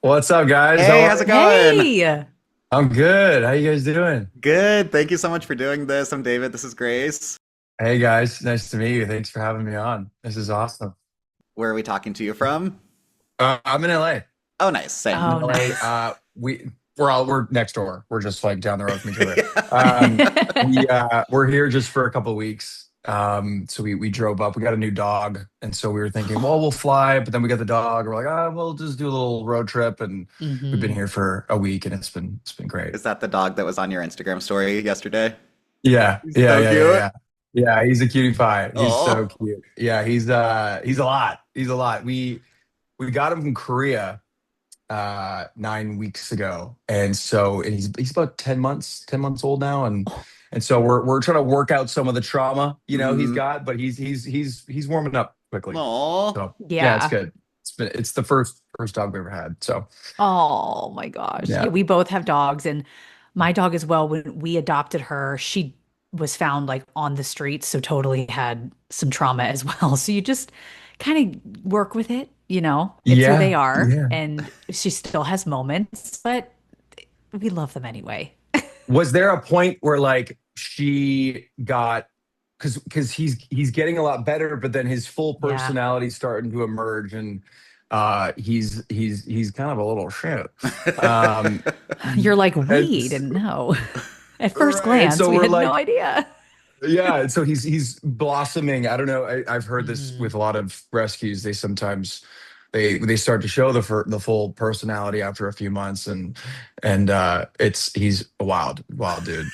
What's up, guys? Hey, How how's are it you? going? Hey. I'm good. How you guys doing? Good. Thank you so much for doing this. I'm David. This is Grace. Hey guys, nice to meet you. Thanks for having me on. This is awesome. Where are we talking to you from? I'm in LA. Oh, nice. Same. I'm in Oh, LA. nice. We're next door. We're just like down the road from each other. Um, Yeah. we're here just for a couple of weeks. So we drove up. We got a new dog, and so we were thinking, well, we'll fly, but then we got the dog. We're like, we'll just do a little road trip, and we've been hmm here for a week, and it's been great. Is that the dog that was on your Instagram story yesterday? Yeah, He's yeah, so yeah, yeah, cute. yeah. Yeah, he's a cutie pie. He's so Oh, cute. Yeah, he's a lot. He's a lot. We got him from Korea 9 weeks ago. And he's about 10 months old now. And so we're trying to work out some of the trauma, he's mm-hmm. got, but he's warming up quickly. Oh, So yeah, it's Yeah. good. It's the first dog we ever had. So Oh my gosh. Yeah, yeah. we both have dogs, and my dog as well. When we adopted her, she was found like on the streets, so totally had some trauma as well. So you just kind of work with it, it's who they Yeah, are, yeah. and she still has moments, but we love them anyway. Was there a point where like she got because he's getting a lot better, but then his full Yeah. personality starting to emerge, and he's kind of a little shit. Um, You're like, we it's didn't know. At first right. glance, So we we're had no like, idea. yeah. And so he's blossoming. I don't know. I've heard this Mhm. with a lot of rescues. They sometimes they start to show the full personality after a few months, and it's he's a wild dude.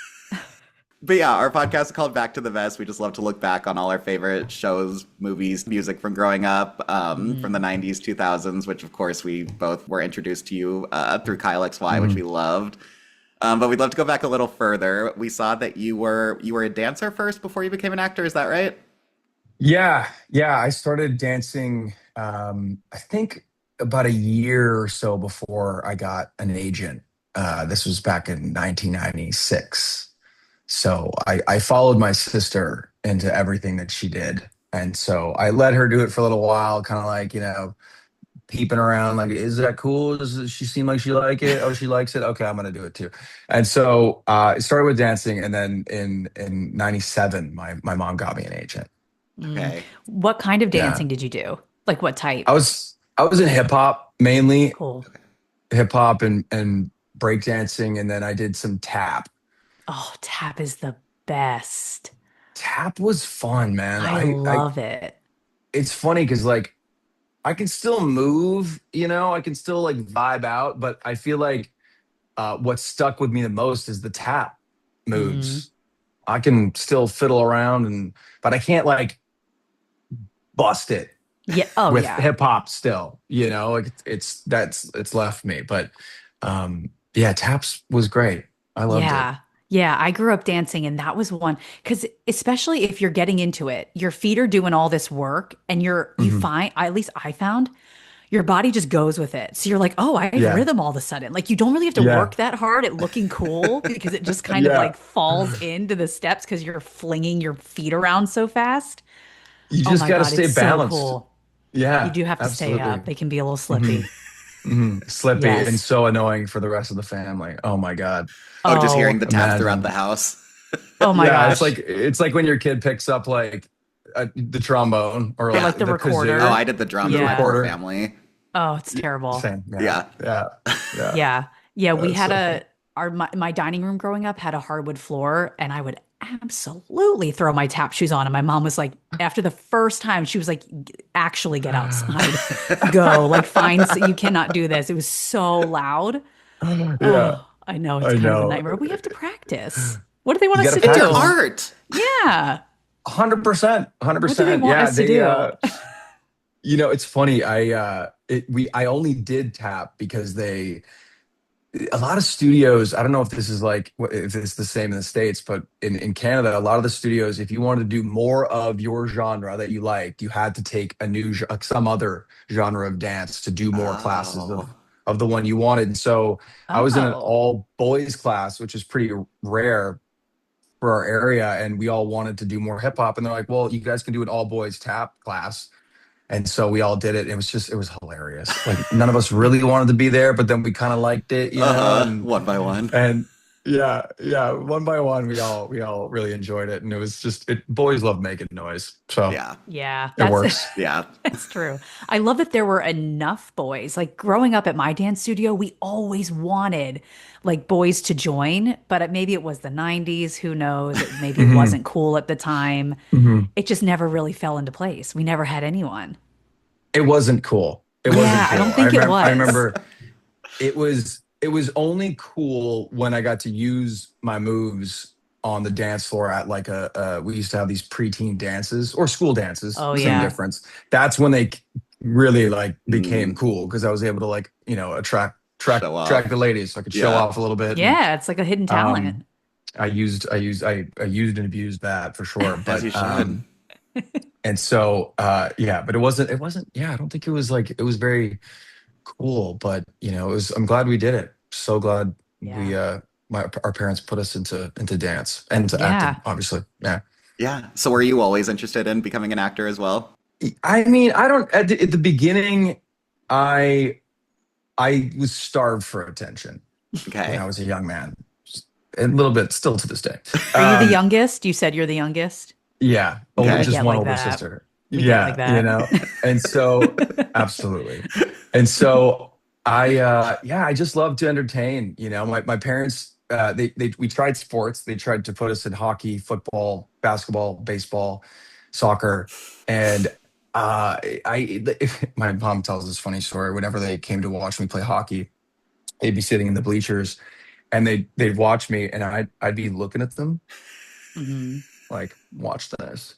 but yeah, our podcast is called Back to the Vest. We just love to look back on all our favorite shows, movies, music from growing up, from the Mhm. 90s, 2000s, which of course we both were introduced to you through Kyle XY, which we Mhm. loved. But we'd love to go back a little further. We saw that you were a dancer first before you became an actor. Is that right? Yeah, yeah. I started dancing, I think about a year or so before I got an agent. This was back in 1996. So I followed my sister into everything that she did. And so I let her do it for a little while, kind of like, peeping around, like, is that cool? Does she seem like she like it? Oh, she likes it. Okay, I'm gonna do it too. And so it started with dancing, and then in '97, my mom got me an agent. Mm. Okay. What kind of Yeah. dancing did you do? Like what I type? was I was in hip hop mainly, Cool. hip hop and break dancing, and then I did some tap. Oh, tap is the best. Tap was fun, man. I I love it. it's funny because like I can still move, I can still like vibe out, but I feel like what stuck with me the most is the tap hmm moves. I can still fiddle around, but I can't like bust it Yeah. Oh, with yeah. hip hop still, like it's left me. But yeah, taps was great. I loved it. Yeah. Yeah. I grew up dancing, and that was one because especially if you're getting into it, your feet are doing all this work, and you Mhm. find, at least I found, your body just goes with it. So you're like, oh, I have Yeah. rhythm all of a sudden. Like you don't really have to Yeah. work that hard at looking cool because it just kind of Yeah. like falls into the steps because you're flinging your feet around so fast. You Oh just my got to God, stay it's so balanced. cool. You Yeah, do have to stay up. absolutely. They can be a little hmm slippy. Slippy and Yes. so annoying for the rest of the family. Oh my God. Oh, just hearing Oh, the taps throughout the Imagine. house. oh my Yeah, it's like gosh. it's like when your kid picks up like the trombone or Or Yeah. like like the the Oh, kazoo, I recorder. did the drums the in my Yeah. poor recorder. family. Oh, it's Yeah, terrible. same. Yeah, Yeah. yeah, yeah. Yeah. Yeah, we That's had so fun. my dining room growing up had a hardwood floor, and I would absolutely throw my tap shoes on, and my mom was like, after the first time she was like, actually get outside. Go, like you cannot do this. It was so loud. Yeah, Oh, I know it's I kind of a know. neighbor. We have to practice. What do they want You got us to to It's an do? practice. art. Yeah. 100%, What do they 100%. want Yeah, us to do? it's funny. I only did tap because a lot of studios, I don't know if this is like if it's the same in the States, but in Canada, a lot of the studios, if you wanted to do more of your genre that you liked, you had to take some other genre of dance to do more classes Oh. of the one you wanted. And so I was in an Oh. all boys class, which is pretty rare for our area, and we all wanted to do more hip hop. And they're like, well, you guys can do an all boys tap class. And so we all did it. It was hilarious. Like none of us really wanted to be there, but then we kind of liked it, One by one. and yeah, yeah, one by one, we all really enjoyed it. And it was just, boys love making noise. So Yeah. Yeah, it that's works. Yeah. that's true. I love that there were enough boys. Like growing up at my dance studio, we always wanted like boys to join, but maybe it was the 90s, who knows? Maybe it Hmm. wasn't cool at the time. Hmm. It just never really fell into place. We never had anyone. It wasn't cool. It wasn't Yeah, I don't cool. think it I was. remember it was only cool when I got to use my moves on the dance floor at like we used to have these preteen dances or school dances, Oh same yeah. difference. That's when they really like became Mm, cool because I was able to like, attract track show track off. the ladies so I could show Yeah. off a little bit. And Yeah, it's like a hidden talent. um I used and abused that for sure. As you But should. and so yeah, but it wasn't, yeah, I don't think it was like, it was very cool, but I'm glad we did it. So glad we Yeah. our parents put us into dance and into acting, Yeah. obviously. Yeah. Yeah. So were you always interested in becoming an actor as well? I mean, I don't at the beginning, I I was starved for attention when I Okay. was a young man. A little bit still to this day. Are you the Um youngest? You said you're the youngest. yeah, over We Okay. just get one like older that. sister. We get like Yeah, that. and so absolutely. And so I just love to entertain. My parents, we tried sports. They tried to put us in hockey, football, basketball, baseball, soccer, and my mom tells this funny story. Whenever they came to watch me play hockey, they'd be sitting in the bleachers, and they'd watch me, and I'd be looking at them Hmm. like, watch this.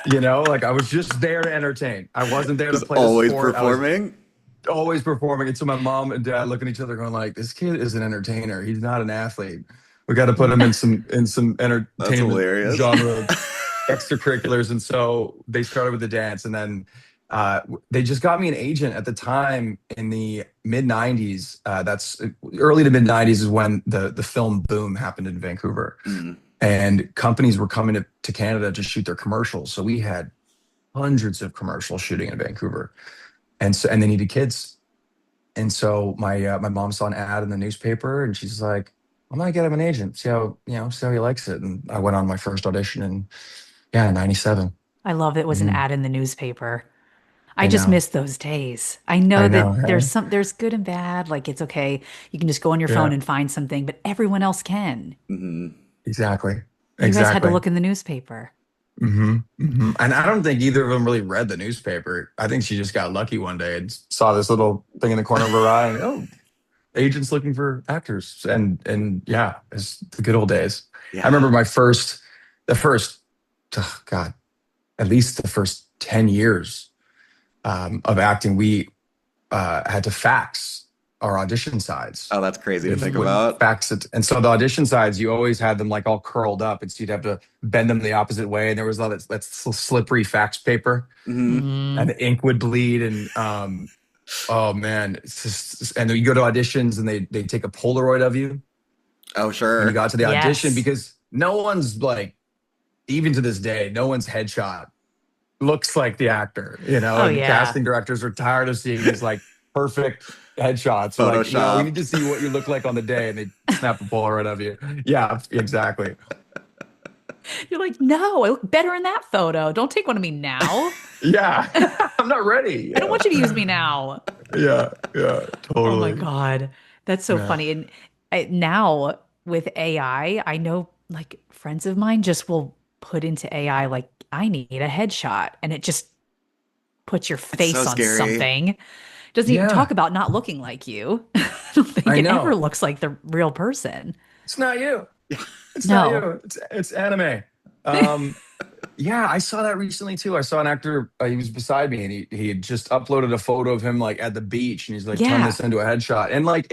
Like I was just there to entertain. I wasn't there to Just play the always sport. I was performing. always performing. And so my mom and dad look at each other going like, this kid is an entertainer. He's not an athlete. We got to put him in some That's entertainment hilarious. genre extracurriculars. And so they started with the dance, and then they just got me an agent at the time in the mid 90s. That's early to mid 90s is when the film boom happened in Vancouver, Mm, and companies were coming to Canada to shoot their commercials. So we had hundreds of commercials shooting in Vancouver, and they needed kids. And so my mom saw an ad in the newspaper, and she's like, "I'm gonna get him an agent. See how he likes it." And I went on my first audition, and yeah, '97. I love it was an Hmm. ad in the newspaper. I I just know, miss those days. I know I that know. Hey? there's good and bad. Like it's okay. You can just go on your phone Yeah, and find something, but everyone else can. mhm. exactly, You guys had to exactly. look in the newspaper. And I don't think either of them really read the newspaper. I think she just got lucky one day and saw this little thing in the corner of her eye, and oh, agents looking for actors. And yeah, it's the good old days. I Yeah. remember the first, oh God, at least the first 10 years of acting, we had to fax our audition sides. Oh, that's crazy to We think would about. fax it. And so the audition sides, you always had them like all curled up. And so you'd have to bend them the opposite way. And there was all that slippery fax paper, Hmm. and Hmm. the ink would bleed. And oh man, and then you go to auditions, and they take a Polaroid of you Oh, when you sure. got to the audition, Yes. because no one's like, even to this day, no one's headshot looks like the actor, Oh and yeah. casting directors are tired of seeing these like perfect headshots. They're like, we need Photoshopped. to see what you look like on the day, and they snap a Polaroid of you. Yeah, exactly. You're like, no, I look better in that photo. Don't take one of me now. Yeah, I'm not ready. I don't want you to use me now. Yeah, yeah, Oh my totally. God. That's so Yeah. funny. And now with AI, I know like friends of mine just will put into AI, like, I need a headshot. And it just puts your It's so face on scary. something. Doesn't even Yeah, talk about not looking like you. I don't think I it ever know. looks like the real person. It's not you. It's not No. you. It's anime. Um, yeah, I saw that recently too. I saw an actor. He was beside me, and he had just uploaded a photo of him like at the beach, and he's like, "Turn Yeah. this into a headshot." And like,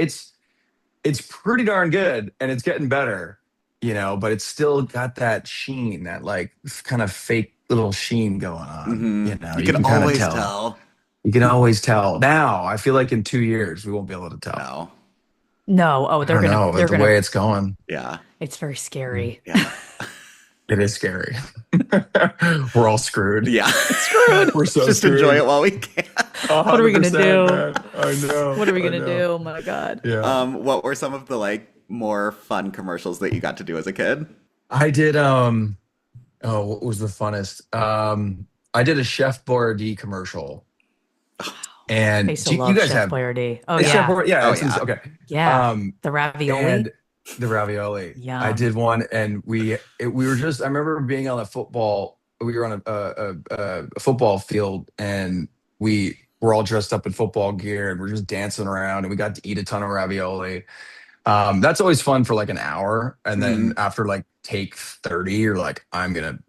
it's pretty darn good, and it's getting better, but it's still got that sheen, that like kind of fake little sheen going on. You You can can kind of always tell. tell. You can always tell. Now, I feel like in 2 years we won't be able to tell. No. No. Oh, I don't know, but they're the gonna, way it's going. Yeah. it's very Mm. scary. Yeah. It is scary. We're all screwed. Yeah. Screwed. We're so Just enjoy screwed. it while we can. What are we gonna 100%, do? man. I know. What are we I gonna do? know. Oh my God. Yeah. What were some of the like more fun commercials that you got to do as a kid? I did oh, what was the funnest? I did a Chef Boyardee commercial. I And used to do you love guys Chef have Boyardee. Oh a Chef yeah. Boyardee? Yeah, Oh it's yeah. okay. Yeah. Um The ravioli. and the ravioli. I Yum. did one, and we were just. I remember being on a football. We were on a football field, and we were all dressed up in football gear, and we're just dancing around, and we got to eat a ton of ravioli. That's always fun for like an hour, and then Mhm. after like take 30, you're like, I'm gonna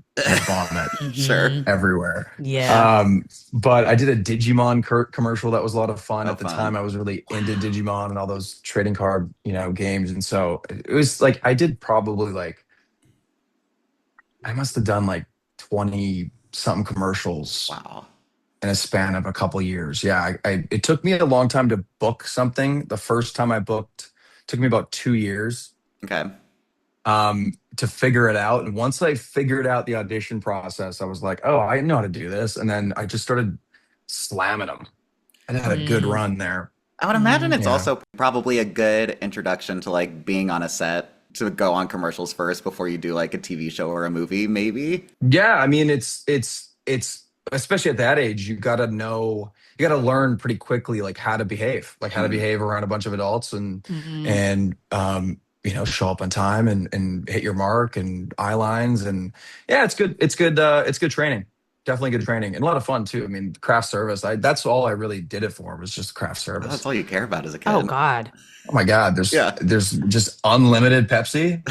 vomit Sure. Hmm. everywhere. Yeah. But I did a Digimon commercial that was a lot of fun. Oh, At the time, fun. I was really into Wow. Digimon and all those trading card, games. And so it was like I did probably like I must have done like 20 something commercials Wow. in a span of a couple years. Yeah, it took me a long time to book something. The first time I booked took me about 2 years Okay. to figure it out. And once I figured out the audition process, I was like, oh, I know how to do this. And then I just started slamming them. I had a good Mm, run there. I would imagine mm. it's Yeah. also probably a good introduction to like being on a set to go on commercials first before you do like a TV show or a movie, maybe. Yeah. I mean, it's, especially at that age, you got to learn pretty quickly, like how to Mhm. behave around a bunch of adults Mm. and show up on time and hit your mark and eye lines. And yeah, it's good. It's good training. Definitely good training and a lot of fun too. I mean, craft service. That's all I really did it for was just craft Oh, that's service. all you care about as a Oh kid. God. Oh my God, Yeah. there's just unlimited Pepsi,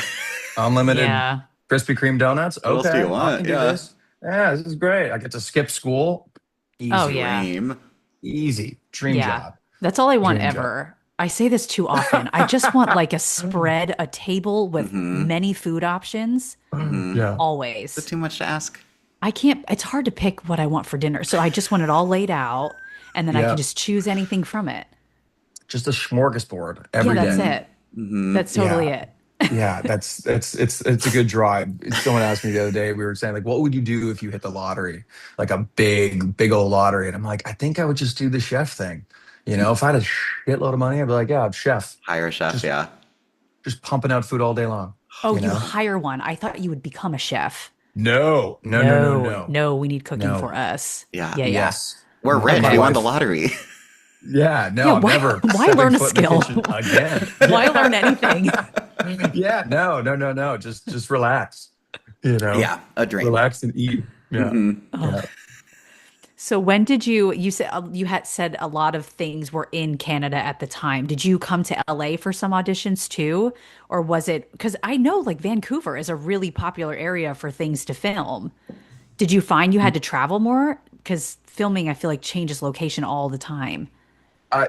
unlimited Yeah. Krispy Kreme donuts. What else do you Okay, I want? can do Yeah. this. Yeah, this is great. I get to skip school. Oh Easy, yeah. Dream. easy. Dream Yeah. job. That's all I want Dream job. ever. I say this too often. I just want like a spread, a table with Mm-hmm. many food options Mm-hmm. Is Yeah. it always. too much to ask? I can't, it's hard to pick what I want for dinner. So I just want it all laid out and then I can Yeah. just choose anything from it. Just a smorgasbord Yeah, every that's day. Mm-hmm. it. Mm-hmm. That's totally Yeah. it. Yeah, it's a good draw. Someone asked me the other day, we were saying like, what would you do if you hit the lottery? Like a big old lottery. And I'm like, I think I would just do the chef thing. If I had a shitload of money, I'd be like, yeah, I'm chef. Hire a chef, Just yeah. just pumping out food all day long, Oh, you you know? hire one. I thought you would become a chef. No, no, no, no, No, no, no, we need cooking for no. us. Yeah. Yeah, yeah. Yes. We're rich. My Okay. We won the wife. lottery. Yeah, Yeah, no, I'm why never why stepping learn a foot in the skill? kitchen again. Why learn anything? Yeah, no, no, no, no. Just relax. You know, Yeah, a dream. relax and eat. Yeah, Hmm. Oh. yeah. So when did you said you had said a lot of things were in Canada at the time. Did you come to LA for some auditions too? Or was it because I know like Vancouver is a really popular area for things to film. Did you find you had to travel more? Because filming, I feel like changes location all the time.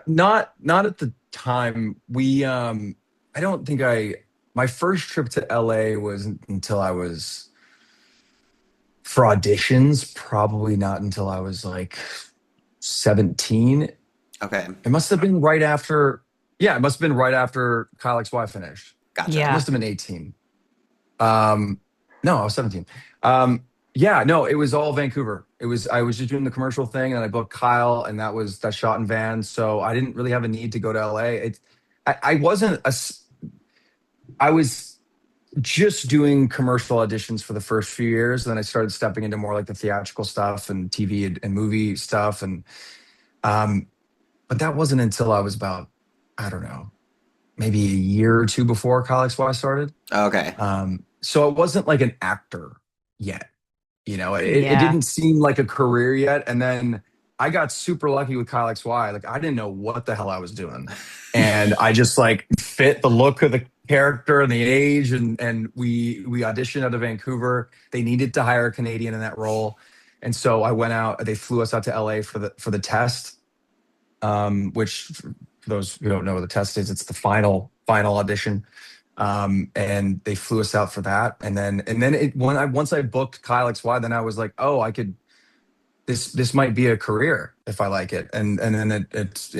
Not at the time. I don't think my first trip to LA wasn't until I was for auditions, probably not until I was like 17. Okay, It must have been right after, yeah, it must have been right after Kyle XY finished. It gotcha. Yeah. must have been 18. Um, no, I was 17. Um, yeah, no, it was all Vancouver. I was just doing the commercial thing and I booked Kyle and that shot in Van. So I didn't really have a need to go to LA. I wasn't I was just doing commercial auditions for the first few years. Then I started stepping into more like the theatrical stuff and TV and movie stuff. Um, but that wasn't until I was about, I don't know, maybe a year or two before College Y started. Okay. So it wasn't like an actor yet. It Yeah. didn't seem like a career yet. And then I got super lucky with Kyle XY. Like I didn't know what the hell I was doing. And I just like fit the look of the character and the age. And we auditioned out of Vancouver. They needed to hire a Canadian in that role. And so I went out, they flew us out to LA for the test. Which for those who don't know what the test is, it's the final audition. And they flew us out for that. And then once I booked Kyle XY, then I was like, oh, I could this might be a career if I like it. And then it's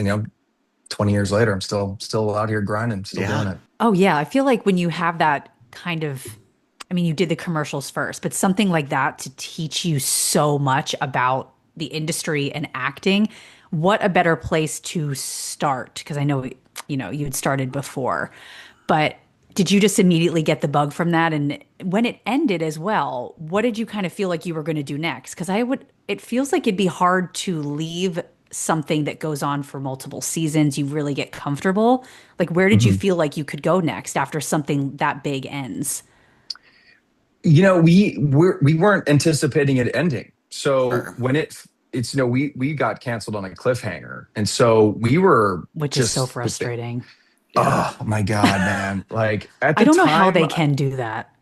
20 years later, I'm still out here grinding, still Yeah. doing it. Oh, yeah. I feel like when you have that kind of, I mean, you did the commercials first, but something like that to teach you so much about the industry and acting, what a better place to start? Because I know, you'd started before, but did you just immediately get the bug from that? And when it ended as well, what did you kind of feel like you were going to do next? Because it feels like it'd be hard to leave something that goes on for multiple seasons. You really get comfortable. Like, where did you Mhm. feel like you could go next after something that big ends? We weren't anticipating it ending. So Sure. when it's we got canceled on a cliffhanger, and so we were Which is so just frustrating. Yeah. oh my god, man! Like at I the don't know how time, they can do that.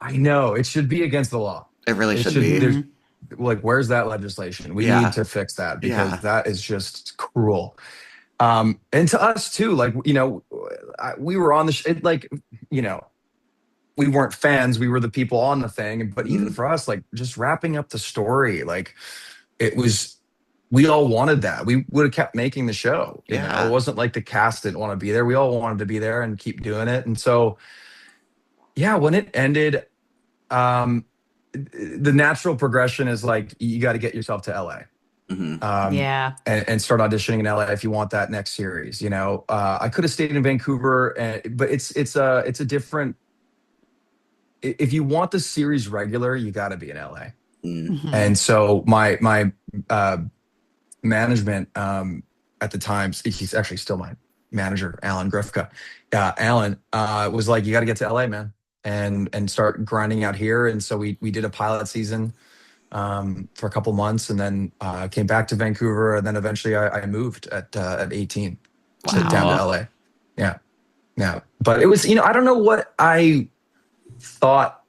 I know it should be against the law. It really It should should be. there's Hmm. like where's that legislation? We need Yeah. to fix that because Yeah. that is just cruel. And to us too, like we were on the like you know we weren't fans, we were the people on the thing, but even Mhm. for us, like just wrapping up the story, like it was we all wanted that. We would have kept making the show. It Yeah. wasn't like the cast didn't want to be there. We all wanted to be there and keep doing it. And so yeah, when it ended, um the natural progression is like you got to get yourself to LA. Hmm. Yeah. And start auditioning in LA if you want that next series. I could have stayed in Vancouver, but it's a different. If you want the series regular, you got to be in LA. Mm. Hmm. And so my uh, management at the time, he's actually still my manager, Alan Grifka. Alan was like, "You got to get to LA, man, and start grinding out here." And so we did a pilot season for a couple months, and then came back to Vancouver, and then eventually I moved at 18 down to Wow. LA. Yeah, yeah. But it was I don't know what I thought.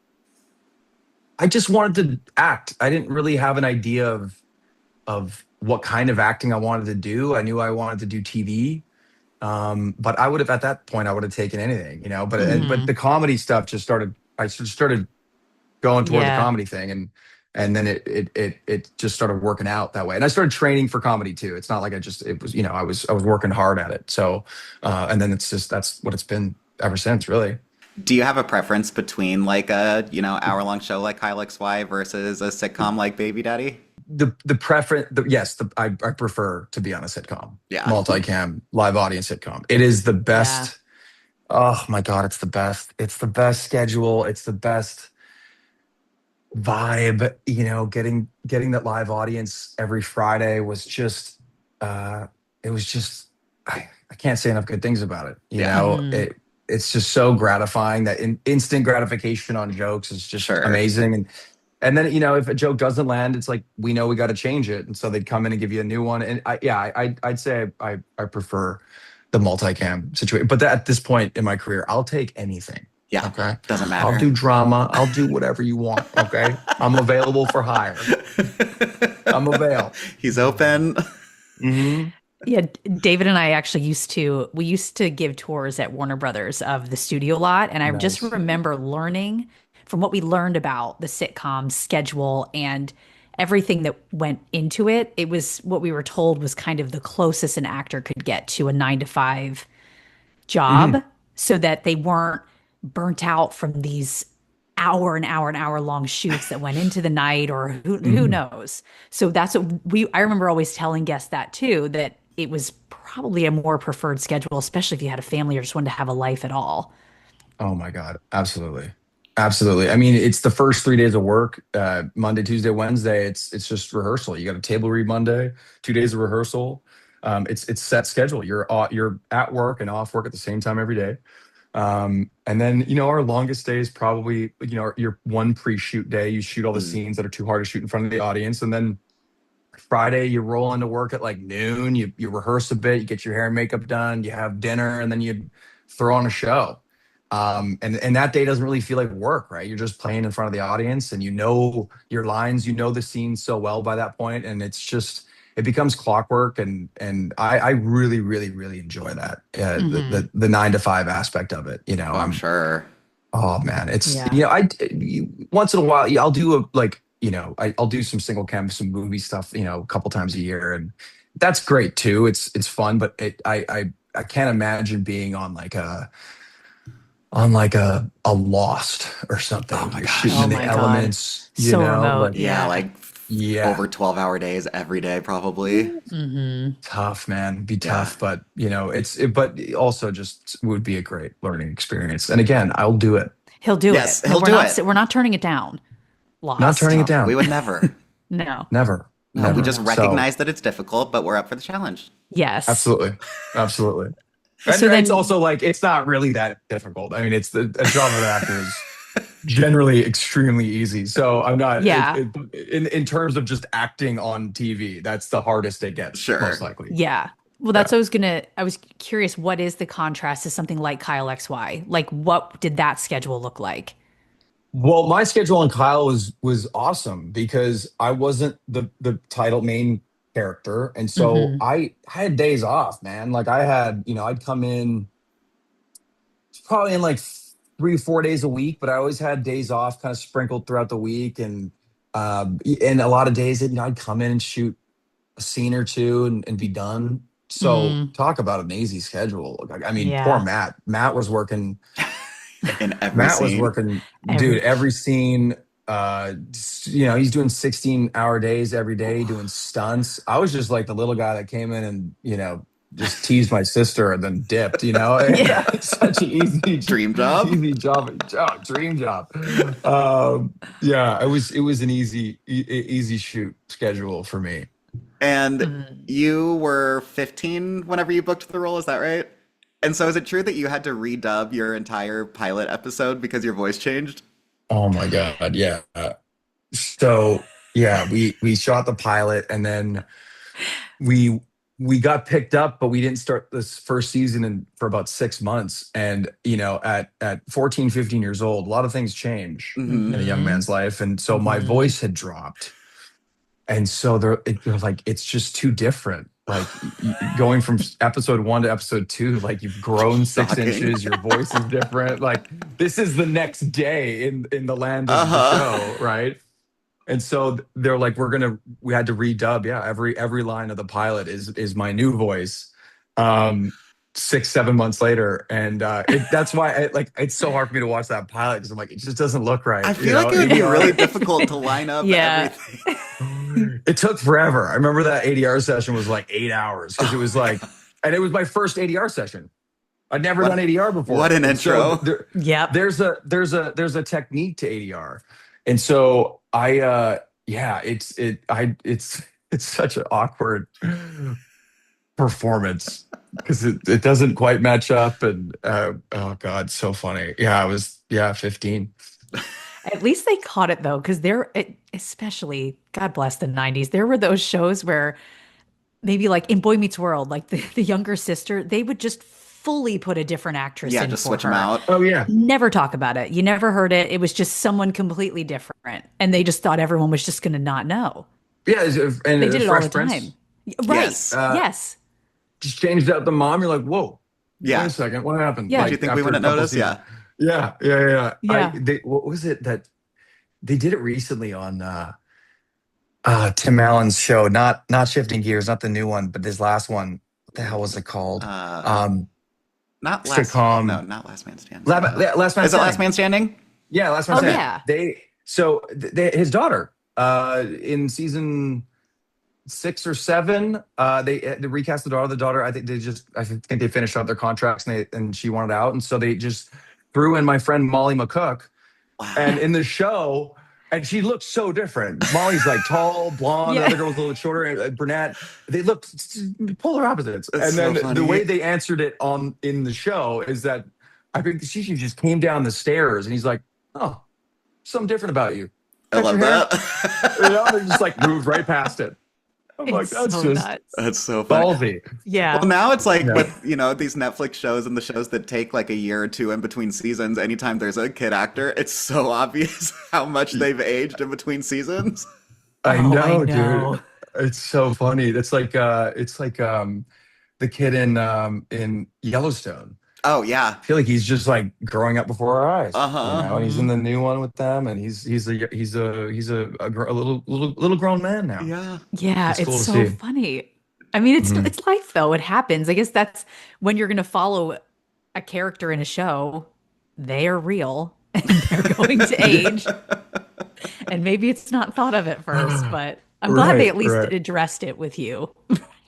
I just wanted to act. I didn't really have an idea of what kind of acting I wanted to do. I knew I wanted to do TV. But I would have at that point I would have taken anything, but Hmm. the comedy stuff just started. I just started going toward the Yeah. comedy thing, and then it just started working out that way. And I started training for comedy too. It's not like it was I was working hard at it. So and then it's just that's what it's been ever since, really. Do you have a preference between like a, hour-long show like High Like Why versus a sitcom like Baby Daddy? The preference, yes, I prefer to be on a sitcom, Yeah. multicam, live audience sitcom. It is the Yeah. best. Oh my God, it's the best. It's the best schedule. It's the best vibe. Getting that live audience every Friday was just, uh, it was just, I can't say enough good things about it. Yeah. It's just so gratifying. That instant gratification on jokes is just Sure. amazing. And then if a joke doesn't land, it's like we know we got to change it, and so they'd come in and give you a new one. And I'd say I prefer the multicam situation. But at this point in my career, I'll take anything. Yeah. Okay, Doesn't I'll matter. do drama. I'll do whatever you want. Okay, I'm available for hire. I'm available. He's open. Hmm. Yeah, David and I actually used to give tours at Warner Brothers of the studio lot, and I just Nice. remember learning from what we learned about the sitcom schedule and everything that went into it. It was what we were told was kind of the closest an actor could get to a 9 to 5 job, Hmm. so that they weren't burnt out from these hour long shoots that went into the night, or who Hmm. knows. So that's what I remember always telling guests that too, that it was probably a more preferred schedule, especially if you had a family or just wanted to have a life at all. Oh my God, absolutely. Absolutely. I mean, it's the first 3 days of work, Monday, Tuesday, Wednesday. It's just rehearsal. You got a table read Monday, 2 days of rehearsal. It's set schedule. You're at work and off work at the same time every day. And then, our longest day is probably, your one pre-shoot day. You shoot all the Mm. scenes that are too hard to shoot in front of the audience. And then Friday, you roll into work at like noon. You rehearse a bit, you get your hair and makeup done, you have dinner, and then you throw on a show. And that day doesn't really feel like work, right? You're just playing in front of the audience, and you know your lines, you know the scene so well by that point, and it becomes clockwork. And I really, really, really enjoy that Hmm. the 9 to 5 aspect of it. Oh, I'm sure. Oh man, it's Yeah. once in a while, yeah, I'll do I'll do some single cam, some movie stuff, a couple times a year, and that's great too. It's fun, but I can't imagine being on on like a Lost or Oh something. my You're shooting Oh gosh. in the my God. elements, So remote. like Yeah, Yeah. like yeah, over 12-hour days every day, probably. Hmm. tough, man. Be Yeah. tough, but but also just would be a great learning experience. And again, I'll do it. He'll do it. Yes, No, he'll do it. we're not turning it down. Not Lost. turning it No, we down. would never. No. Never, No, we No, never. just no. So recognize that it's difficult, but we're up for the challenge. Yes. absolutely, absolutely. And So it's then, also like it's not really that difficult. I mean, it's the a job of an actor is generally extremely easy. So I'm not yeah. in terms of just acting on TV. That's the hardest it gets, most Sure. likely. Yeah. Well, Yeah. that's what I was curious, what is the contrast to something like Kyle XY? Like, what did that schedule look like? Well, my schedule on Kyle was awesome because I wasn't the title main character, and so Hmm. I had days off, man. Like I had, I'd come in probably in like 3 or 4 days a week, but I always had days off kind of sprinkled throughout the week, and a lot of days that I'd come in and shoot a scene or two and be done. So Mm, talk about an easy schedule. Like, I mean, poor yeah. Matt. In every Matt was scene. working, dude, Every every scene. He's doing 16-hour days every day doing stunts. I was just like the little guy that came in and, just teased my sister and then dipped, and yeah. it's such an Dream job. easy job, dream job. Yeah, it was an easy shoot schedule for me. And Mm. you were 15 whenever you booked the role, is that right? And so is it true that you had to redub your entire pilot episode because your voice changed? Oh my God, yeah. So yeah, we shot the pilot and then we we got picked up, but we didn't start this first season for about 6 months. And at 14, 15 years old, a lot of things change Hmm. in a young Hmm. man's life. And so my Hmm. voice had dropped. And so they're like, it's just too different. Like going from episode 1 to episode 2, like you've grown six Shocking. inches, your voice is different. Like this is the next day in the land of the Uh-huh. show, right? And so they're like, we had to redub. Yeah, every line of the pilot is my new voice. Um, 6, 7 months later, and that's why it's so hard for me to watch that pilot because I'm like, it just doesn't look I right. feel like it would be really ADR. difficult to line up Yeah. everything. It took forever. I remember that ADR session was like 8 hours because it Oh was my like, God. and it was my first ADR session. I'd never done What ADR what before, an and so intro. Yep. there's a technique to ADR, and so yeah, it's such an awkward performance because it doesn't quite match up, and oh God, so funny. Yeah, I was 15. At least they caught it though, because especially, God bless the 90s, there were those shows where maybe like in Boy Meets World, like the younger sister, they would just fully put a different actress Yeah, in just for switch them her. out. Oh yeah, Never talk about it. You never heard it. It was just someone completely different. And they just thought everyone was just going to not know. yeah, They and did it all the Fresh time. Prince Right. Yes. uh, Yes. just changed out the mom. You're like, whoa, wait a Yeah. second, what happened? Did Yeah. you Like think we after a wouldn't couple notice? seasons. Yeah. Yeah. Yeah. What was it that they did it recently on Tim Allen's show? Not Shifting Gears, not the new one, but this last one. What the hell was it called? Uh, Um, not last. No, Sitcom. not Last Man Standing. Last Man Is it Last Standing. Man Standing? Yeah, Last Man Oh, Standing. yeah. His daughter in season 6 or 7, they recast the daughter. The daughter, I think they finished up their contracts and she wanted out, and so they just threw in my friend Molly McCook, and Wow. in the show, and she looked so different. Molly's like tall, blonde. The Yeah. other girl was a little shorter, and brunette. They looked polar opposites. That's And so then the funny. way they answered it in the show is that I think she just came down the stairs, and he's like, "Oh, something different about you. I Cut your love hair." that. They just like moved right past it. I'm like, It's that's so just nuts. That's so funny. ballsy. Well, Yeah. now it's like Yeah. with, these Netflix shows and the shows that take like a year or two in between seasons, anytime there's a kid actor, it's so obvious how much they've aged in between seasons. I Oh, I know, know. dude. It's so funny. It's like the kid in Yellowstone. Oh, yeah. I feel like he's just like growing up before our eyes, Uh-huh. and he's in Hmm. the new one with them, and he's a little grown man now. Yeah. Yeah, It's it's cool to so see. funny. I mean, Mhm. it's life though. It happens. I guess that's when you're going to follow a character in a show. they are real and they're going to age. And maybe it's not thought of at first, but I'm glad they Right, at least right. addressed it with you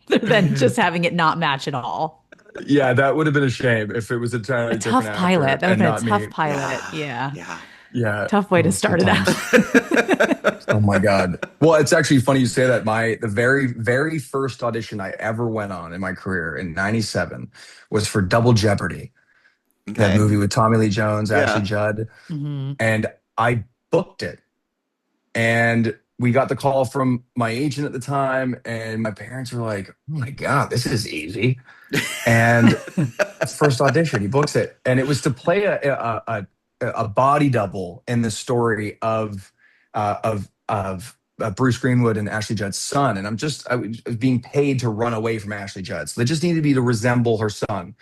rather than just having it not match at all. Yeah, that would have been a shame if it was an A entirely different tough pilot. actor That would have and been a not tough me. pilot. Yeah. Yeah. Yeah. Yeah. Tough way to Oh, start good it out. times. Oh my God. Well, it's actually funny you say that. The very, very first audition I ever went on in my career in '97 was for Double Jeopardy, that Okay. movie with Tommy Lee Jones, Ashley Yeah. Judd. Hmm. And I booked it. And we got the call from my agent at the time, and my parents were like, "Oh my God, this is easy." And first audition, he books it, and it was to play a body double in the story of Bruce Greenwood and Ashley Judd's son. And I was being paid to run away from Ashley Judd, so they just needed me to resemble her son.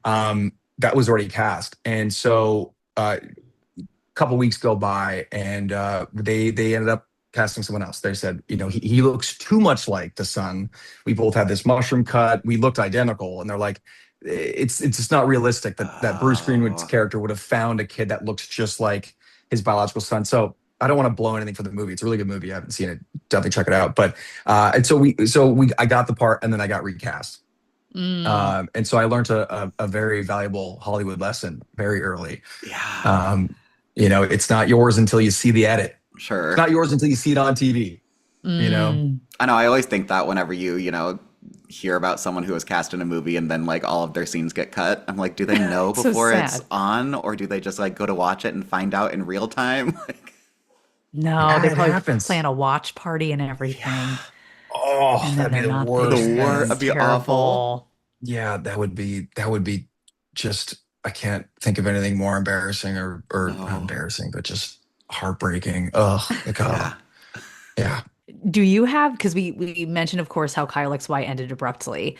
That was already cast, and so couple weeks go by, and they ended up casting someone else. They said, he looks too much like the son. We both had this mushroom cut. We looked identical, and they're like, it's just not realistic that Bruce Greenwood's Oh. character would have found a kid that looks just like his biological son. So I don't want to blow anything for the movie. It's a really good movie. I haven't seen it. Definitely check it out. But and I got the part, and then I got recast. Mm. And so I learned a very valuable Hollywood lesson very early. Yeah. It's not yours until you see the edit. It's Sure. not yours until you see it on TV. You know? Mm. I know. I always think that whenever you hear about someone who was cast in a movie and then like all of their scenes get cut, I'm like, do they know So before it's sad. on, or do they just like go to watch it and find out in real time? Like, No, Yeah, they it probably happens. plan a watch party and everything, yeah, Oh, and then that'd be they're the not the worst, there. war It's man. would be awful. terrible. Yeah, that would be just, I can't think of anything more embarrassing or not Oh, embarrassing, but just heartbreaking. Ugh, like, yeah. yeah. Do you have, because we mentioned, of course, how Kyle XY ended abruptly.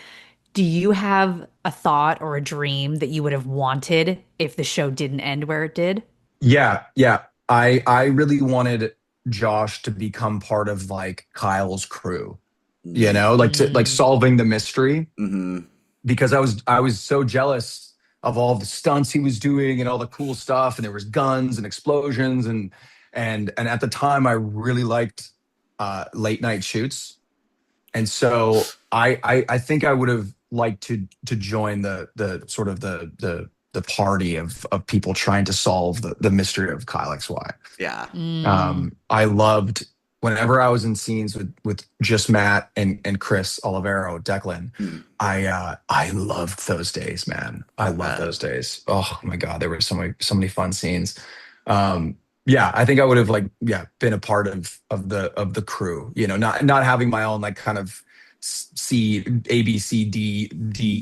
Do you have a thought or a dream that you would have wanted if the show didn't end where it did? Yeah, yeah. I really wanted Josh to become part of like Kyle's crew, like to like Mm. solving the mystery, Mm-hmm. because I was so jealous of all the stunts he was doing and all the cool stuff, and there was guns and explosions, and at the time I really liked late night shoots, and so I think I would have liked to join the sort of the party of people trying to solve the mystery of Kyle XY. Yeah. Mm. I loved whenever I was in scenes with just Matt and Chris Olivero, Declan. Mm, I loved those days, man. I I loved bet. those days. Oh my God, there were so many fun scenes. Yeah, I think I would have been a part of the crew. Not having my own like kind of C A B C D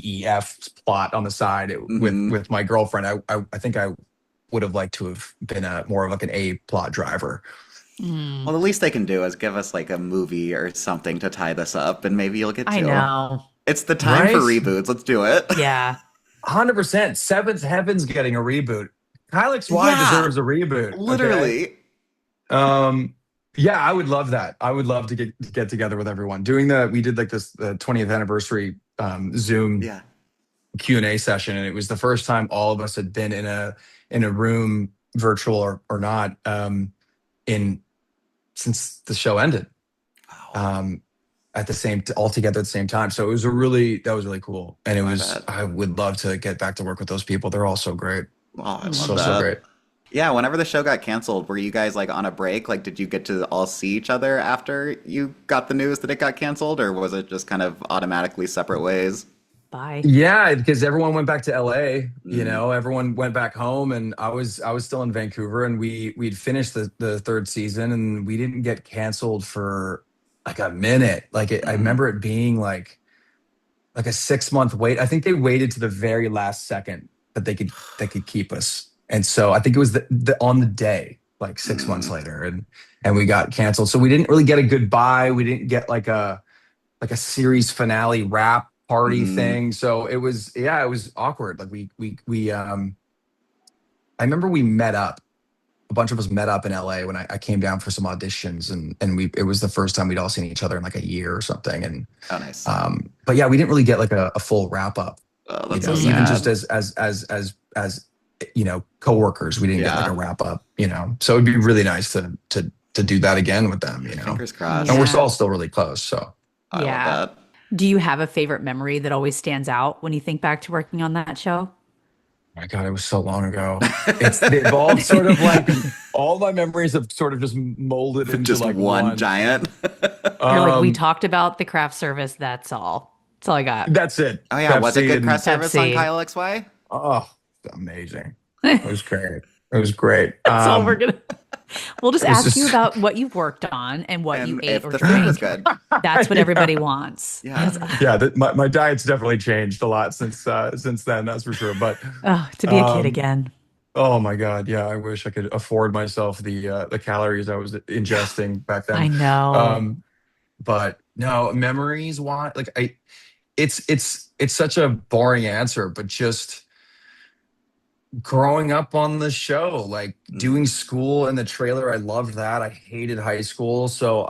E F plot on the side with Mm-hmm. with my girlfriend. I think I would have liked to have been a more of like an A plot driver. Mm. Well, the least they can do is give us like a movie or something to tie this up, and maybe you'll get I to. know. It's the time for Right? reboots. Let's do it. Yeah. 100%. Seventh Heaven's getting a reboot. Kyle XY Yeah, deserves a reboot. Okay. literally. Um, yeah, I would love that. I would love to get together with everyone. We did like the 20th anniversary Zoom Yeah. Q&A session, and it was the first time all of us had been in a room, virtual or not, in since the show ended. Oh, Um, all together at the same time. So that was really cool. And I bet. I would love to get back to work with those people. They're all so great. Oh, I love So, so Mm. that. great. Yeah, whenever the show got canceled, were you guys like on a break? Like, did you get to all see each other after you got the news that it got canceled, or was it just kind of automatically separate ways? Bye. Yeah, because everyone went back to LA, Mm, everyone went back home, and I was still in Vancouver, and we'd finished the third season, and we didn't get canceled for like a minute. I mm. remember it being like a 6 month wait. I think they waited to the very last second that they could keep us. And so I think it was on the day, like 6 months Mm. later, and we got canceled. So we didn't really get a goodbye. We didn't get like a series finale wrap party Hmm. thing. So it was awkward. Like I remember we met up. A bunch of us met up in LA when I came down for some auditions, and it was the first time we'd all seen each other in like a year or something. And Oh, nice. but yeah, we didn't really get like a full wrap up, Oh, that's so even Mm. just sad. as coworkers. We didn't get like a Yeah. wrap up, so it'd be really nice to do that again with them, Fingers and we're crossed. Yeah. all still really close. So I love Yeah. that. Do you have a favorite memory that always stands out when you think back to working on that show? my God, it was so long ago. They've all sort of like all my memories have sort of just molded into Just like one one. giant. You're like, we Um, talked about the craft service. That's all. That's all I got. that's it. Oh yeah, was it Pepsi good and press service on Pepsi. Kyle XY? oh, amazing. It was great. It was great. That's all we're gonna. We'll just It was ask you just about what you've worked on and what you And ate if or the food was drank. good. That's what yeah. everybody wants. Yeah. Yeah, my diet's definitely changed a lot since then, that's for sure. But Oh, to be a kid um, again. oh my God, yeah, I wish I could afford myself the calories I was Yeah. ingesting back I then. know. Um, but no, memories why like it's such a boring answer, but just growing up on the show, like doing Mhm. school in the trailer, I loved that. I hated high school, so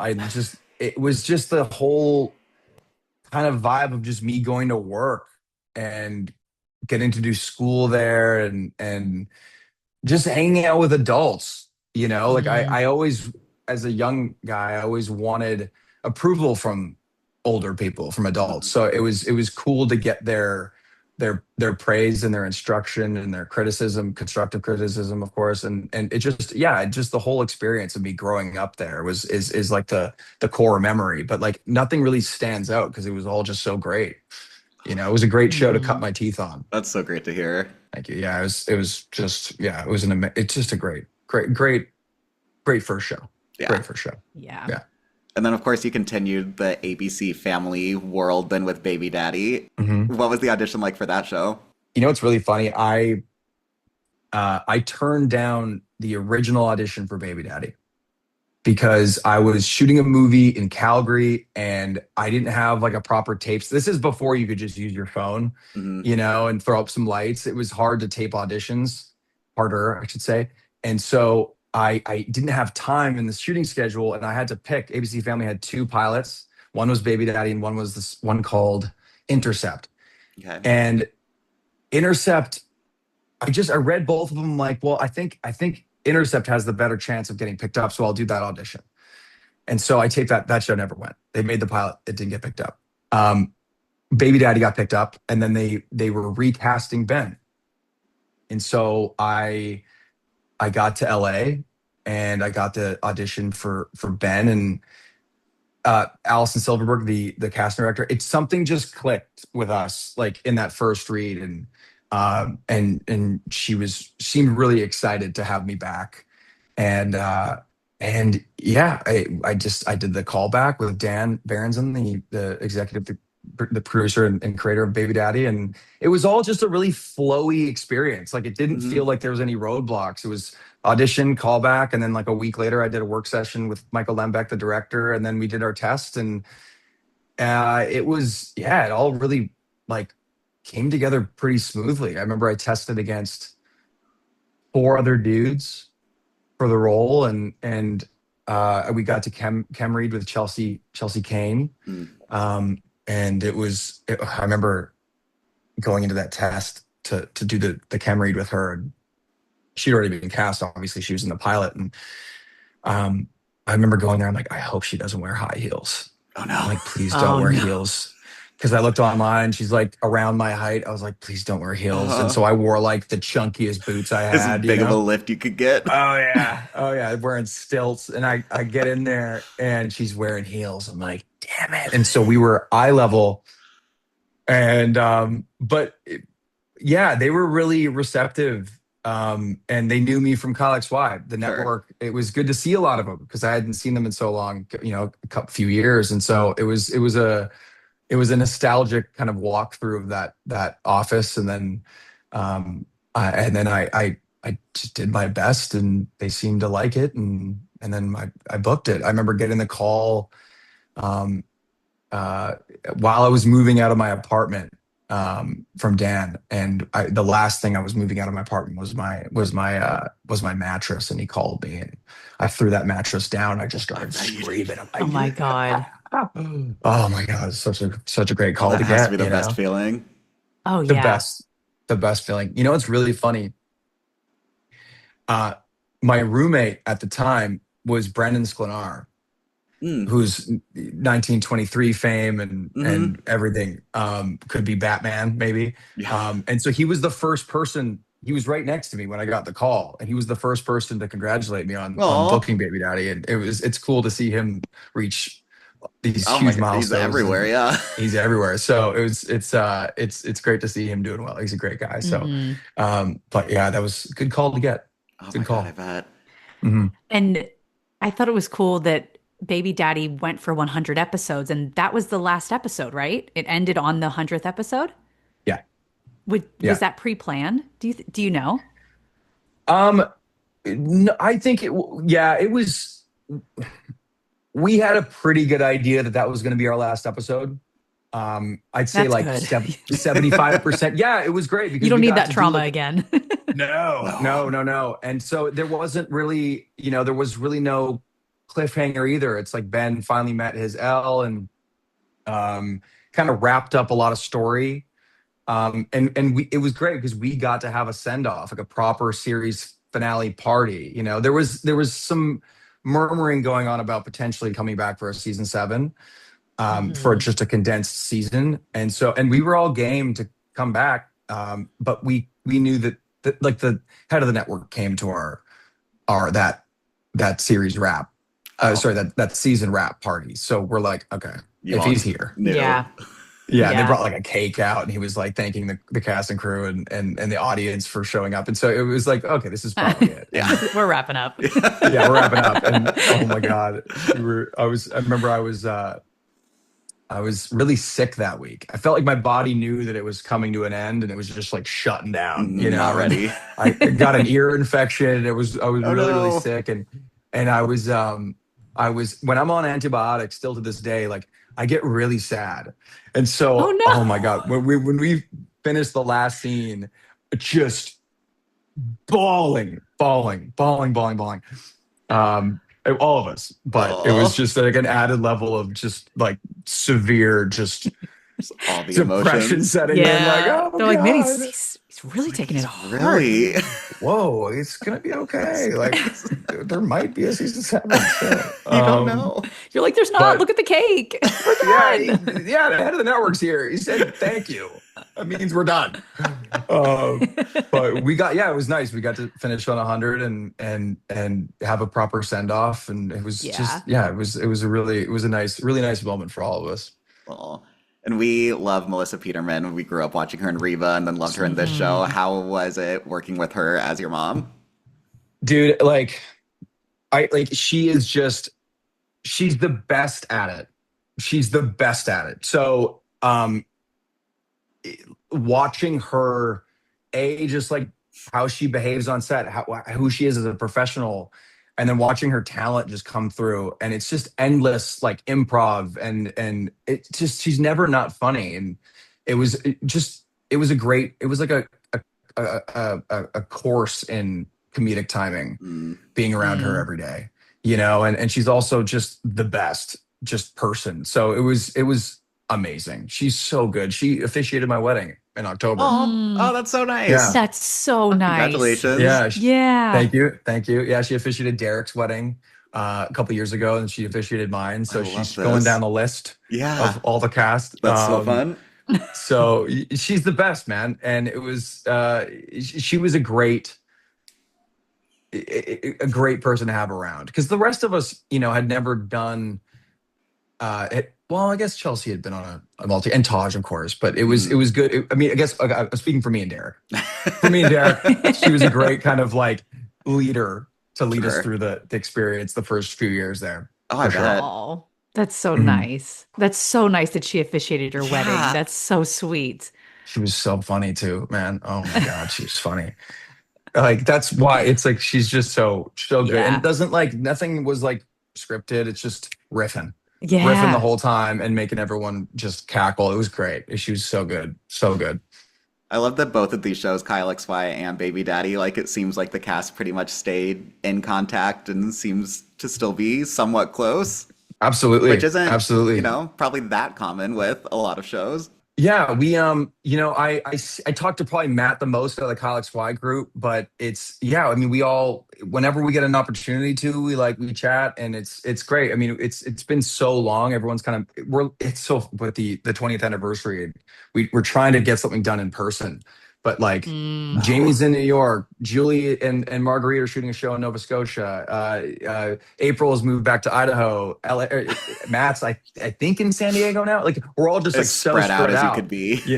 it was just the whole kind of vibe of just me going to work and getting to do school there and just hanging out with adults, like Mm. I always, as a young guy, I always wanted approval from older people, from adults. Mhm. So it was cool to get their praise and their instruction and their criticism, constructive criticism, of course. And it just, yeah, just the whole experience of me growing up there is like the core memory. But like nothing really stands out because it was all just so great. It was a great show to cut Mm. my teeth on. That's so great to hear. Thank you. Yeah, it was just, yeah, it's just a great first show. Yeah. Great first show. Yeah. Yeah. And then, of course, you continued the ABC family world then with Baby Daddy. hmm What was the audition like for that show? It's really funny. I turned down the original audition for Baby Daddy because I was shooting a movie in Calgary and I didn't have like a proper tapes. This is before you could just use your phone, Hmm. and throw up some lights. It was hard to tape auditions, harder, I should say. And so I didn't have time in the shooting schedule and I had to pick. ABC Family had two pilots. One was Baby Daddy and one was this one called Intercept. Okay. And Intercept, I read both of them like, well, I think Intercept has the better chance of getting picked up, so I'll do that audition. And so I taped that show never went. They made the pilot, it didn't get picked up. Um, Baby Daddy got picked up, and then they were recasting Ben. And so I got to LA and I got the audition for Ben and Allison Silverberg, the casting director. It's something just clicked with us, like in that first read, and she seemed really excited to have me back, and yeah, I did the callback with Dan Berenson, the executive, the producer and creator of Baby Daddy, and it was all just a really flowy experience. Like it didn't Hmm. feel like there was any roadblocks. It was audition, callback, and then like a week later, I did a work session with Michael Lembeck, the director, and then we did our test, and it was, yeah, it all really like came together pretty smoothly. I remember I tested against four other dudes for the role, and we got to chem read with Chelsea Kane, Mm. and I remember going into that test to do the chem read with her. And she'd already been cast. Obviously, she was in the pilot, and I remember going there. I'm like, I hope she doesn't wear high heels. Oh I'm no. like, please don't Oh wear no. heels. Because I looked online, she's like around my height. I was like, please don't wear heels. And Uh, so I wore like the chunkiest boots I as had, big of a lift you could get. Oh yeah. Oh yeah. Wearing stilts. And I get in there and she's wearing heels. I'm like, damn it. And so we were eye level. And yeah, they were really receptive. And they knew me from Kyle XY, the Sure. network. It was good to see a lot of them because I hadn't seen them in so long, few years. And so it was a nostalgic kind of walkthrough of that office. And then I just did my best and they seemed to like it. And then I booked it. I remember getting the call um, uh, while I was moving out of my apartment from Dan, and the last thing I was moving out of my apartment was my mattress, and he called me, and I threw that mattress down. I just I started bet you did. screaming. I'm Oh like, my God. oh my God, it's such a great Oh, call that to has to be get, the best feeling. Oh the yeah. best, the best feeling. It's really funny. Uh, my roommate at the time was Brendan Sklenar, Mm. who's 1923 fame and Mm-hmm. everything. Could be Batman, maybe. Yeah. And so he was the first person. He was right next to me when I got the call, and he was the first person to congratulate me on Oh. booking Baby Daddy. And it's cool to see him reach these Oh my huge God. He's milestones, everywhere. and Yeah. he's everywhere. So it's great to see him doing well. He's a great guy. So, Hmm. but yeah, that was a good call to get. Oh Good my God. I call. bet. Hmm. And I thought it was cool that Baby Daddy went for 100 episodes, and that was the last episode, right? It ended on the 100th episode. Yeah, Was yeah. that pre-planned? Do you know? Um, no, I think yeah, it was. We had a pretty good idea that that was going to be our last episode. I'd say That's like good. 75%. Yeah, it was great You because don't we need got that to do trauma like again. no, no, No. no, no. And so there wasn't really, there was really no cliffhanger either. It's like Ben finally met his L and um, kind of wrapped up a lot of story. And it was great because we got to have a send off, like a proper series finale party. There was some murmuring going on about potentially coming back for a season 7, for Mhm. just a condensed season. And we were all game to come back. But we knew that like the head of the network came to our that series wrap, Oh, sorry, that season wrap party. So we're like, okay, you if all he's just here. knew. Yeah. Yeah, and they Yeah. brought like a cake out, and he was like thanking the cast and crew and the audience for showing up. And so it was like, okay, this is probably it. Yeah. We're wrapping up. Yeah, we're wrapping up. And oh my God, I remember I was really sick that week. I felt like my body knew that it was coming to an end, and it was just like shutting down, Not and ready. I got an ear infection. I was Oh really, really no. sick. And I was, when I'm on antibiotics still to this day, like I get really sad. And Oh so, oh my God, no. when we finished the last scene, just bawling, bawling, bawling, bawling, bawling. All of us, but it was Oh, just like an added level of just like severe, just all the depression emotions. setting in. Like, Yeah. oh They're like, man, God, he's really Like taking it he's hard. really. whoa, it's gonna be okay. Like, there might be a season 7 still. You don't know. You're like, there's not. But Look at the cake. We're yeah, done. yeah, the head of the network's here. He said thank you. That means we're done. But yeah, it was nice. We got to finish on 100 and have a proper send off, and it was Yeah. just yeah, it was a nice, really nice moment for all of us. Oh. And we love Melissa Peterman. We grew up watching her in Reba and then loved her in this show. Mhm. How was it working with her as your mom? Dude, like she is just she's the best at it. She's the best at it. So watching her, just like how she behaves on set, who she is as a professional, and then watching her talent just come through, and it's just endless like improv, and it just, she's never not funny. And it was a great, it was like a course in comedic timing, Mm. being around her Mm. every day, and she's also just the best just person. So it was amazing. She's so good. She officiated my wedding in October. Oh, Mm. oh, that's so Yeah. nice. That's so nice. Congratulations. Yeah. Yeah. Thank you. Thank you. Yeah. She officiated Derek's wedding a couple years ago, and she officiated mine. I So love she's going down this. the list Yeah, of all the cast. that's so fun. So she's the best, man. And she was a great person to have around, because the rest of us, had never done well, I guess Chelsea had been on a multi, and Taj, of course, but it Mm. was good. I mean, I guess, okay, I'm speaking for me and Derek. For me and Derek, she was a great kind of like leader to lead us Sure. through the experience the first few years there, Oh, I for sure. bet. Oh, that's so Mhm. nice. That's so nice that she officiated your wedding. Yeah. That's so sweet. She was so funny too, man. Oh my God, she was funny. Like, that's why it's like she's just so good, and Yeah. it doesn't, like, nothing was like scripted. It's just riffing the Yeah. whole time and making everyone just cackle. It was great. She was so good, so good. I love that both of these shows, Kyle XY and Baby Daddy, like it seems like the cast pretty much stayed in contact and seems to still be somewhat close, which Absolutely, isn't, absolutely. probably that common with a lot of shows. Yeah, we I talked to probably Matt the most out of the Kyle XY group, but it's yeah, I mean we all whenever we get an opportunity to, we chat and it's great. I mean, it's been so long. Everyone's kind of we're it's so with the 20th anniversary, we're trying to get something done in person. But like Mm. Oh, Jamie's in New York, Julie and Marguerite are shooting a show in Nova Scotia. April has moved back to Idaho. Matt's I think in San Diego now. Like we're all just as like so spread out spread as you could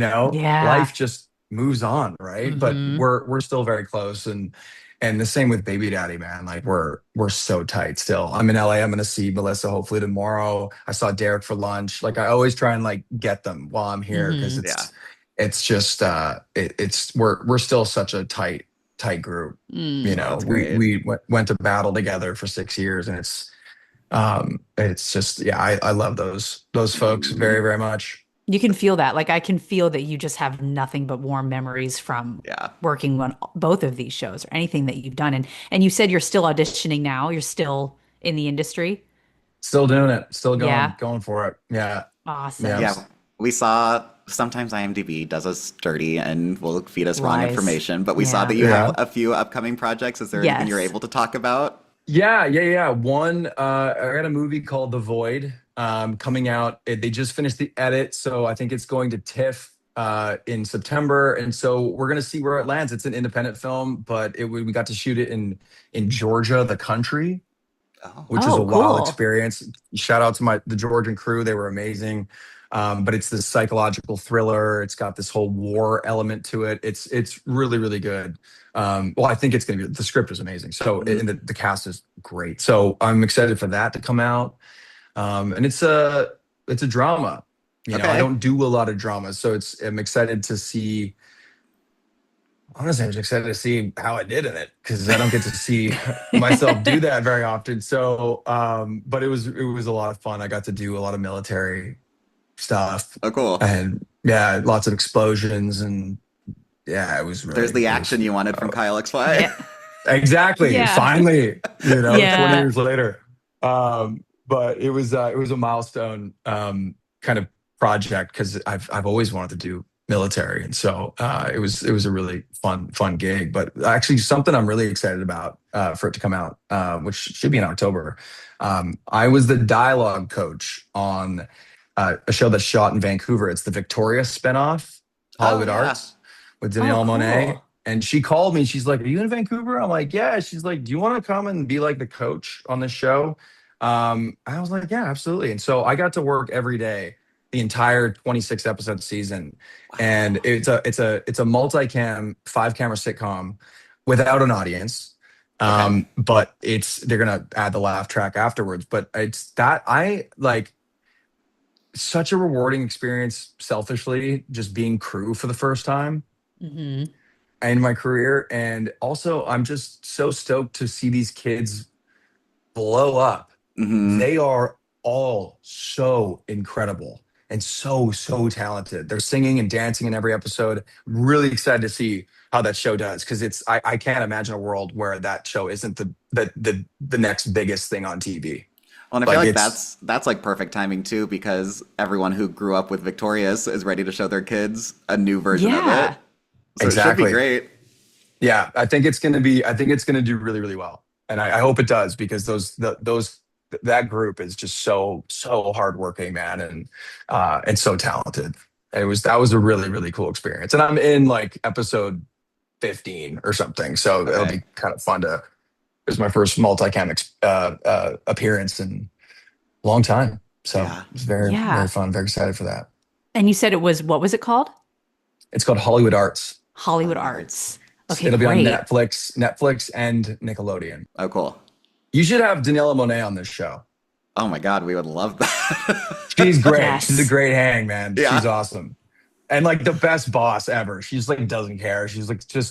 out. be. Yeah. Life just moves on, right? But Hmm. we're still very close, and the same with baby daddy, man. Like we're so tight still. I'm in LA. I'm gonna see Melissa hopefully tomorrow. I saw Derek for lunch. Like I always try and like get them while I'm here because Hmm. it's just it's we're still such a tight group. You Mm. Oh, know, that's we great. we went to battle together for 6 years, and it's just yeah, I love those folks very very much. You can feel that. Like I can feel that you just have nothing but warm memories from Yeah. working on both of these shows or anything that you've done. And you said you're still auditioning now. You're still in the industry. Still doing it. Still Yeah. going for it. Yeah. Yeah. Awesome. Yeah. We saw sometimes IMDb does us dirty and will feed us wrong Lies. information, but we saw that Yeah. you have Yeah. a few upcoming projects. Is there anything you're Yes. able to talk about? Yeah. One, I got a movie called The Void, coming out. They just finished the edit, so I think it's going to TIFF in September, and so we're gonna see where it lands. It's an independent film, but we got to shoot it in Georgia, the country, Oh, which is a Oh, wild cool. experience. Shout out to the Georgian crew; they were amazing. But it's this psychological thriller. It's got this whole war element to it. It's really really good. Well, I think it's going to be. The script is amazing. So mhm. and the cast is great. So I'm excited for that to come out. And it's a drama. I Okay. don't do a lot of dramas, so I'm excited to see. Honestly, I'm just excited to see how I did in it because I don't get to see myself do that very often. So, but it was a lot of fun. I got to do a lot of military stuff, Oh, cool. and yeah, lots of explosions, and yeah, it was There's really the it was action you wanted from Kyle XY. Yeah. exactly Yeah. finally, 20 Yeah. years later. But it was a milestone kind of project because I've always wanted to do military, and so it was a really fun gig. But actually, something I'm really excited about for it to come out, which should be in October. I was the dialogue coach on a show that's shot in Vancouver. It's the Victoria spinoff, Oh, Hollywood yeah. Arts, with Oh, Danielle Monet. cool. And she called me. She's like, "Are you in Vancouver?" I'm like, "Yeah." She's like, "Do you want to come and be like the coach on this show?" I was like, "Yeah, absolutely." And so I got to work every day, the entire 26 episode season, and Wow. it's a multicam 5 camera sitcom without an audience. Okay. But they're gonna add the laugh track afterwards. But it's that I like such a rewarding experience selfishly, just being crew for the first time Hmm. in my career. And also, I'm just so stoked to see these kids blow up. Hmm. They are all so incredible and so talented. They're singing and dancing in every episode. Really excited to see how that show does because I can't imagine a world where that show isn't the next biggest thing on TV. Well, and I feel Like like it's that's like perfect timing too, because everyone who grew up with Victorious is ready to show their kids a new version of it. Yeah. So it should be exactly. great. Yeah, I think it's gonna do really, really well. And I hope it does because that group is just so hardworking, man, and so talented. That was a really, really cool experience. And I'm in like episode 15 or something. So it'll Okay. be kind of fun to it was my first multicam appearance in a long time. So Yeah. it's very, very Yeah. fun. Very excited for that. And you said it was, what was it called? It's called Hollywood Arts. Hollywood Hollywood Arts. Arts. Okay, It'll be on great. Netflix and Nickelodeon. Oh, cool. You should have Daniela Monet on this show. Oh my God, we would love She's that. great. She's a Yes. great hang, man. She's Yeah. awesome. And like the best boss ever. She's like doesn't care. She's like just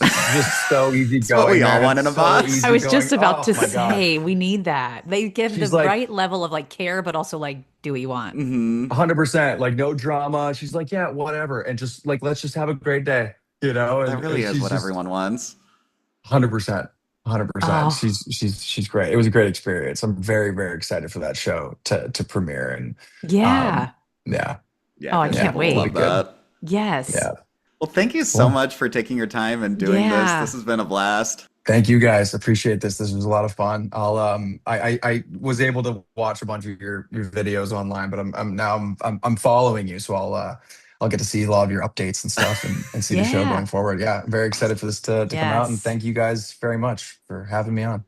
so It's what we easygoing, all want man. in a So boss. I was easygoing. just about Oh to my God. say we need that. They give the She's like right level of like care, but also like do what you want. Hmm. 100%, like no drama. She's like, yeah, whatever. And just like let's just have a great day, you know? That And really is she's what just everyone wants. 100%. 100%. Oh, She's great. It was a great experience. I'm very, very excited for that show to premiere. And yeah. yeah, Yeah, Oh, I I feel like yeah, can't people will it'll be love wait. good. that. Yes. Yeah. Well, thank you so Well, much for taking your time and doing this. This Yeah. has been a blast. thank you guys. Appreciate this. This was a lot of fun. I was able to watch a bunch of your videos online, but I'm following you, so I'll get to see a lot of your updates and stuff and see the show Yeah. going forward. Yeah, I'm very excited for this to come out, and Yes. thank you guys very much for having me on.